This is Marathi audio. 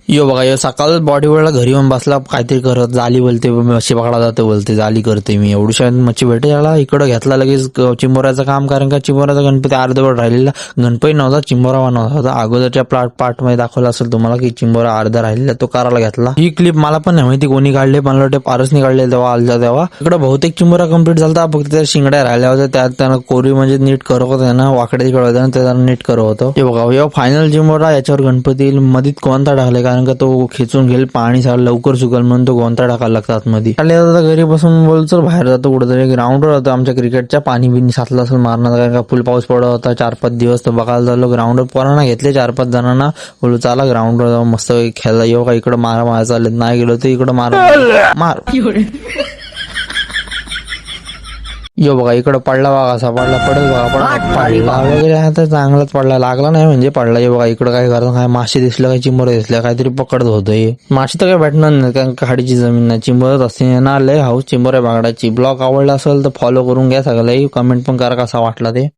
यो बघा यो सकाळ बॉडी वेळेला घरी येऊन बसला काहीतरी करत जाली बोलते मच्छी पकडा जाते बोलते जाली करते मी एवढी मच्छी भेटे याला इकडं घेतला लगेच चिंबोऱ्याचं काम कारण का चिंबोऱ्याचा गणपती अर्धवट राहिलेला गणपती नव्हता चिंबोरा बनवता होता अगोदरच्या पार्ट मध्ये दाखवला असेल तुम्हाला की चिंबोरा अर्धा राहिलेला तो करायला घेतला ही क्लिप मला पण नाही माहिती कोणी काढले मला वाटते पारसनी काढले तेव्हा आलता तेव्हा इकडे बहुतेक चिंबोरा कम्प्लीट झाला फक्त त्या शिंगड्या राहिल्या होत्या त्यात त्यानं कोरी म्हणजे नीट करत होते ना वाकडे तिकडे होते ना त्याला नीट करत होतं ते बघा या फायनल चिंबोरा याच्यावर गणपती मधीत कोणता टाकले कारण का तो खिचून घेईल पाणी सार लवकर सुकल म्हणून तो गोंता टाकायला लागतात मध्ये घरी बसून बोलतो बाहेर जातो कुठेतरी ग्राउंडवर होतं आमच्या क्रिकेटच्या पाणी बिनी साचलं असेल मारणार कारण का फुल पाऊस पडत होता 4-5 दिवस तर बघायला झालो ग्राउंडवर पोरांना घेतले 4-5 जणांना बोलू चला ग्राउंडवर जाऊन मस्त खेळला येऊ का इकडं मारा चालत नाही गेलो तर इकडं मार यो बघा इकडं पडला बघा असा पडला पडेल बघा पडला वगैरे आता चांगलाच पडला लागला नाही म्हणजे पडला ये बघा इकडं काय करतो काय मासे दिसलं काय चिंबर दिसल्या काहीतरी पकडत होतं मासे तर काय भेटणार नाही कारण खाडीची जमीन नाही चिंबरच असते ना लय हाऊस चिंबर आहे बागडाची ब्लॉग आवडला असेल तर फॉलो करून घ्या सगळं कमेंट पण करा कसा वाटला ते